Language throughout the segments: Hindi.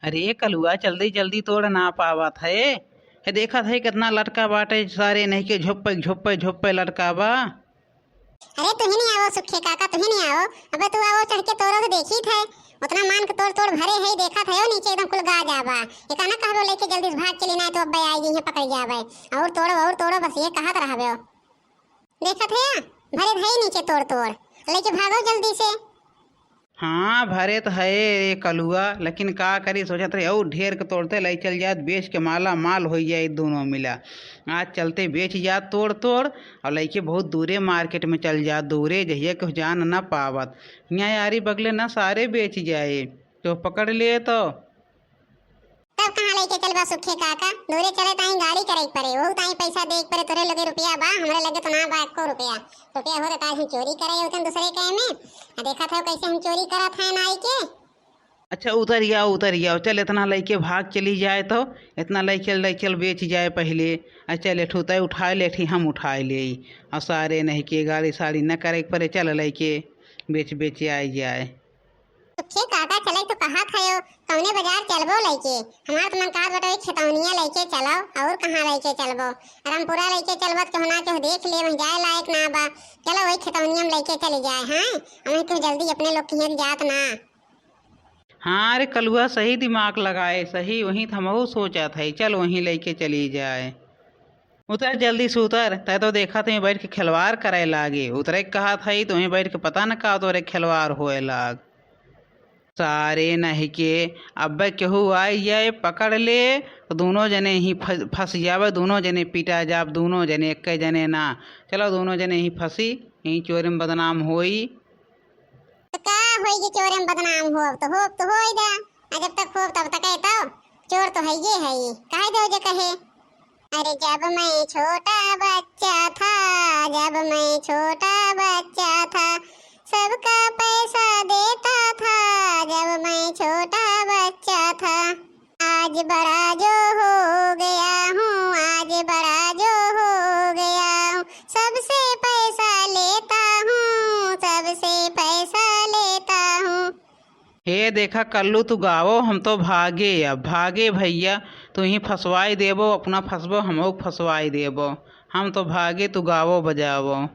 अरे कलुआ जल्दी जल्दी तोड़ ना पावत है। हे देखत है कितना लटका बाटे सारे नहीं के झोप्पे झोप्पे झोप्पे लटका बा। अरे तुही नहीं आओ सुखे काका, तुही नहीं आओ। अबे तू आओ चढ़ के तोड़ो तो देखी थे। उतना मान के तोड़ तोड़ भरे है, देखा थे नीचे एकदम कुल गा जाबा। ये कहना कहबो लेके जल्दी से भाग चली ना तो अब्बे आई जी पकड़ जाबे। और तोड़ो बस ये कहत रहबे। देखा थे भरे है नीचे तोड़ तोड़ लेके भागो जल्दी से। हाँ भरे तो है ये कलुआ, लेकिन का करी सोचत रहे और ढेर के तोड़ते ले चल जात बेच के माला माल हो जाए दोनों मिला। आज चलते बेच जात तोड़ तोड़ और लइके बहुत दूरे मार्केट में चल जात, दूरे जहिए कुछ जान ना पावत। यहाँ यारी बगले ना सारे बेच जाए तो पकड़ लिए तो। तब कहाँ लेके चलबा सुखे काका? दूरे चले ताई गाड़ी करे पड़े, वो ताई पैसा देख पड़े। तोरे लगे रुपया बा, हमरे लगे तो ना बा एको रुपया। रुपया हो तो हम चोरी करे होतन दूसरे के में। देखा था कैसे हम चोरी करत हैं नाई के। अच्छा उतर जाओ चल, इतना लइके भाग चली जाए तो इतना लइके बेच जाए पहले। अच्छा ले ठुता उठा लेठी हम उठाए ले और सारे नहीं के गाड़ी साड़ी न करे पड़े, चल लइके बेच बेच आए जाए। सुखे काका चले तो कहा था कौने बाजार चलबो लेके? हमार तो मन कहत बटे खेतौनिया लेके चलो। और कहाँ लेके चलबो? रामपुरा लेके चलबत के होना के देख ले, वहीं जाए लायक ना बा। चलो वही खेतौनिया में लेके चले जाए। हैं हमें तो जल्दी अपने लोग की जात ना। हाँ अरे कलुआ सही दिमाग लगाए, सही वहीं तो हमहू सोचा था, चल वहीं लेके चली जाए। उतर जल्दी से उतर, तय तो देखा तुम्हें बैठ के खिलवाड़ करे लागे। उतरे कहा था तुम्हें बैठ के पता न का तोरे खिलवाड़ होए लाग। सारे नहीं के अब केहू आई जाए पकड़ ले तो दोनों जने ही फंस जावे, दोनों जने पीटा जाब, दोनों जने एक जने ना। चलो दोनों जने ही फंसी, यही चोरी में बदनाम होई। तो का होई जे चोरी में बदनाम हो होई दा। जब तक हो तब तक है तो चोर तो है ये काहे दो जे कहे। अरे जब मैं छोटा बच्चा था, जब मैं छोटा बच्चा था, सबका पैसा देता था। जब मैं छोटा बच्चा था, आज बड़ा जो हो गया हूँ, आज बड़ा जो हो गया हूँ, सबसे पैसा लेता हूँ, सबसे पैसा लेता हूँ। हे देखा कल्लू तू गावो, हम तो भागे। अब भागे भैया, तू ही फंसवाई देबो, अपना फंसबो हमो फंसवाई देबो। हम तो भागे, तू गावो बजावो।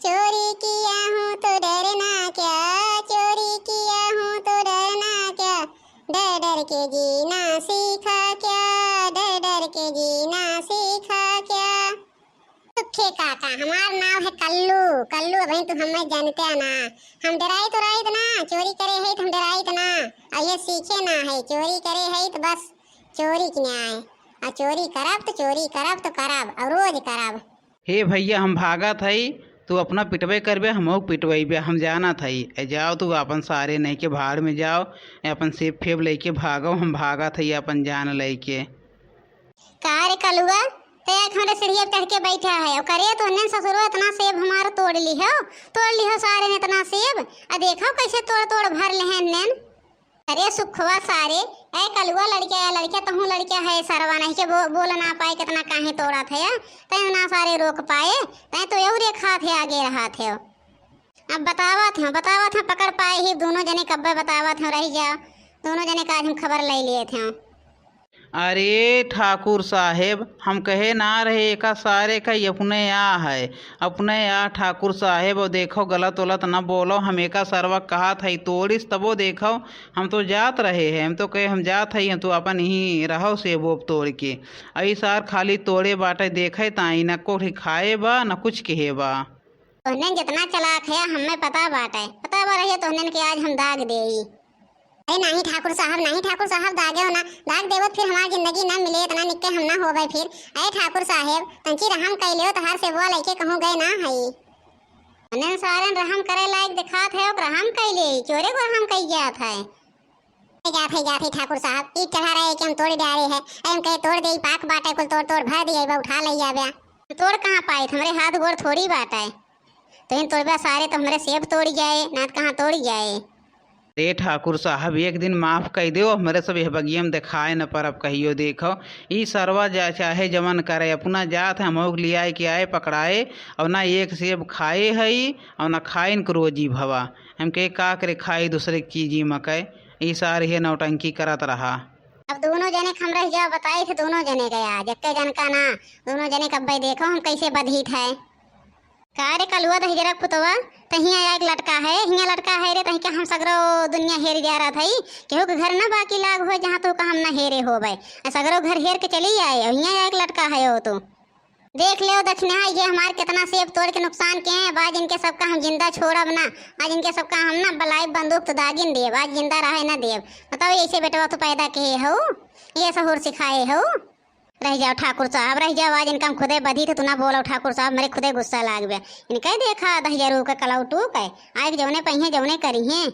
चोरी किया हूँ तो डरना क्या, चोरी किया हूँ तो डरना क्या, डर डर के जीना सीखा क्या, डर डर के जीना सीखा क्या। सुखे काका हमार नाम है कल्लू। कल्लू अभी तो हमें जानते ना। हम डराई तो राई ना, चोरी करे है तो हम डराई तो ना। और ये सीखे ना है, चोरी करे है तो बस चोरी की न्याय। और चोरी करब तो करब और रोज करब। हे भैया हम भागा थई, तू अपना पिटबे करबे हमहू पिटवेबे, हम जाना थई। जाओ तू अपन सारे नहीं के भाड़ में जाओ, अपन सेब फेब लेके भागो, हम भागा थई अपन जान लेके। कार कलुआ ते हमारे सीढ़िया पे चढ़ के बैठा है और करे तो नन ससुरो इतना सेब हमारा तोड़ ली हो सारे ने इतना सेब। आ देखो कैसे तोड़ तोड़ भर ले हैं नन। अरे सुखवा सारे ए कलुआ लड़किया तो हूँ लड़किया है सरवा नहीं के बोल ना पाए कितना काहे तोड़ा थे। तय ना सारे रोक पाए, तय तो यू रेखा थे आगे रहा थे। अब बतावा था पकड़ पाए ही दोनों जने कब्बे बतावा थे रह जा। दोनों जने का आज हम खबर ले लिए थे। अरे ठाकुर साहेब हम कहे ना रहे का सारे का अपने आ है, अपने आ ठाकुर साहेब। और देखो गलत वलत न बोलो, हम एका सरवा कहा था तोड़िस तबो देखो हम तो जात रहे हैं। हम तो कहे हम जात है, तो अपन ही रहो सेब वोब तोड़ के। अई सार खाली तोड़े बाटे देखे ताई न को खाए बा न कुछ कहे बा। तोहने जितना चलाक है हमें पता बाटे, पता बा रही तोहने के आज हम दाग देई। अरे नहीं ठाकुर साहब दागे हो ना, दाग देवत फिर हमारी जिंदगी ना मिले, इतना निक्के हम ना हो गए फिर। अरे ठाकुर साहेब तंची रहम कैले हो, तहार से वो लइके कहूँ गए ना हई। अनन सारन रहम करे लायक दिखात है और रहम कैले चोरे को रहम कई जात है। जात है ठाकुर साहब ईट चढ़ा रहे कि हम तोड़ डाले है। हम कहे तोड़ दे पाक बाटे कुल तोड़ तोड़ भर दिए बा उठा ले जाबे। तोड़ कहाँ पाए, हमारे हाथ गोड़ थोड़ी बाटे। तो इन तोड़बा सारे तो हमारे सेब तोड़ जाए ना, कहाँ तोड़ जाए। अरे ठाकुर साहब एक दिन माफ़ कर दो, हमारे सब यह बगिया में दिखाए न पर अब कहियो देखो ई सरवा जा चाहे जमन करे अपना जात है। हम लियाए के आए पकड़ाए और ना एक सेब खाए हई और ना खाइन को रोजी भवा। हम कहे का करे खाई दूसरे की चीजी मकई। ई सार ये नौटंकी करत रहा। अब दोनों जने हम रह जाओ बताए थे, दोनों जने गया जक्के जन का ना, दोनों जने कब भाई देखो हम कैसे बधित है। का रे कलुआ दही जरा पुतवा तहिया एक लटका है, हिया लटका है रे तही के हम सगरो दुनिया हेर जा रहा था केहू के घर ना बाकी लाग हो जहाँ तो का हम ना हेरे हो भाई, सगरो घर हेर के चली आए, हिया एक लटका है हो तो देख ले दक्षिणा ये हमारे कितना सेब तोड़ के नुकसान किए हैं। आज इनके सबका हम जिंदा छोड़ब ना, आज इनके सबका हम ना बलाई बंदूक तो दागिन देव, आज जिंदा रहे ना देव। बताओ ऐसे बेटवा तो पैदा किए हो, ये सहूर सिखाए हो। रह जाओ ठाकुर साहब रह जाओ, आज इनका हम खुदे बधी थे तू ना बोलो ठाकुर साहब, मेरे खुदे गुस्सा लाग गया। इनका देखा 10,000 रुपये कलाऊ टूक है, आज जौने पहिए जौने करी हैं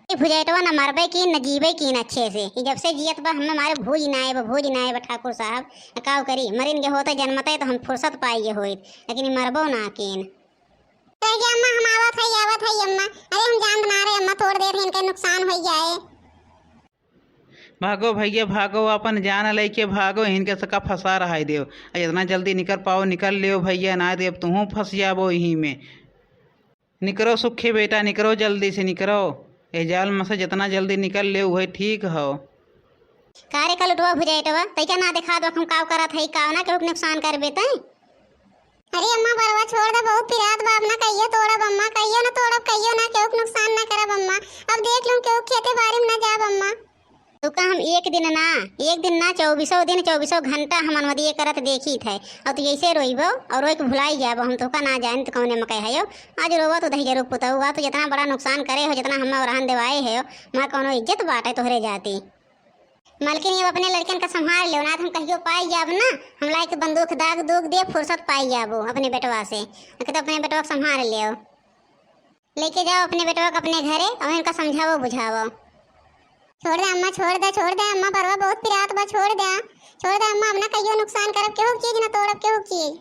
भुजेटवा न मरबे की न जीवे की न अच्छे से, जब से जियत बा हमें मारे भूज ना आए ठाकुर साहब। काव करी मरिन के होते जन्मते तो हम फुर्सत पाइए होई, लेकिन मरबो ना कीन। अम्मा हम आवत है अम्मा, अरे हम जान बना रहे अम्मा, तोड़ दे रहे इनका नुकसान हो जाए। भागो भैया भागो, अपन जान लेके भागो, इनके सका फंसा रहा है देव। जितना जल्दी निकल पाओ निकल लियो भैया, ना देव तुम फंस जाबो यहीं में। निकलो सुखे बेटा निकलो, जल्दी से निकलो, ये जाल में से जितना जल्दी निकल ले वही ठीक हो। कारे कल उठवा भुजाइटवा तैका ना दिखा दो हम काव करत है, काव ना केहू नुकसान कर बेते। अरे अम्मा बरवा छोड़ दे, बहुत पिरात बाप ना कहियो तोड़ब अम्मा, कहियो ना तोड़ब, कहियो ना केहू नुकसान ना करब अम्मा। अब देख लूं केहू खेते बारी में ना जाब अम्मा। तो का हम एक दिन ना 24 दिन 24 घंटा हम अनुमति करत देखी थे, और तू ऐसे रोइबो और रोई के भुलाई जाब, हम तो का ना जान तो कौने में कहे हो। आज रोवा तो दही जरूर पुतहुआ तो जितना बड़ा नुकसान करे हो, जितना हम रहन देवाए है मैं कौनो इज्जत बाटे तोहरे जाती। मालकिन ये अपने लड़कन का संभाल लो ना, तो हम कहियो पाई जाब ना, हम लाई के बंदूक दाग दूग दे फुर्सत पाई जाबो अपने बेटवा से। तो अपने बेटवा को संभाल लियो, लेके जाओ अपने बेटवा को अपने घरे और इनका समझावो बुझावो। छोड़ दे अम्मा, छोड़ दे अम्मा, परवा बहुत पिरात बा, छोड़ दे अम्मा, अब ना कहियो नुकसान करब, केहू चीज ना तोड़ब, केहू चीज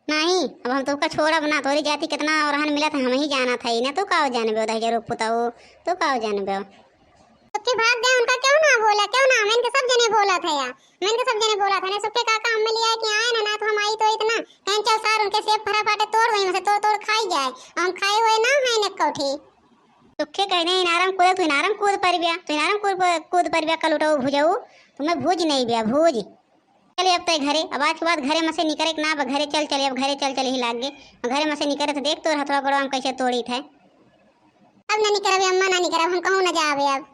नहीं। अब हम तो का छोड़ब ना, तोरी जाति कितना औरहन मिला था हम ही जाना था ना, तू काव जानबे 10,000 पुताऊ, तू काव जानबे। सबके भाग दे उनका क्यों ना बोला, क्यों ना मैंने सब जने बोला था यार, मैंने सब जने बोला था ना, सबके काका हम लिया कि आए ना तो हम आई तो इतना कहीं चल सार उनके सेब फरा फाटे तोड़ वहीं में से तोड़ खाई जाए, हम खाए हुए ना है न कोठी सुखे कहने इनारम कूद, तू इनारम कूद पर बिया, तू इनारम कूद पर बिया, कल उठाओ भुजाऊ तुम्हें भूज नहीं बिया भूज। चलिए अब तो घरे, अब आज के बाद घरे में से निकले ना, अब घरे चल चलिए, अब घरे चल ही लाग गए घरे में से निकले तो देख तो हथवा गोड़वा हम कैसे तोड़ी थे। अब ना निकल अम्मा, ना निकल हम कहूँ ना जावे अब।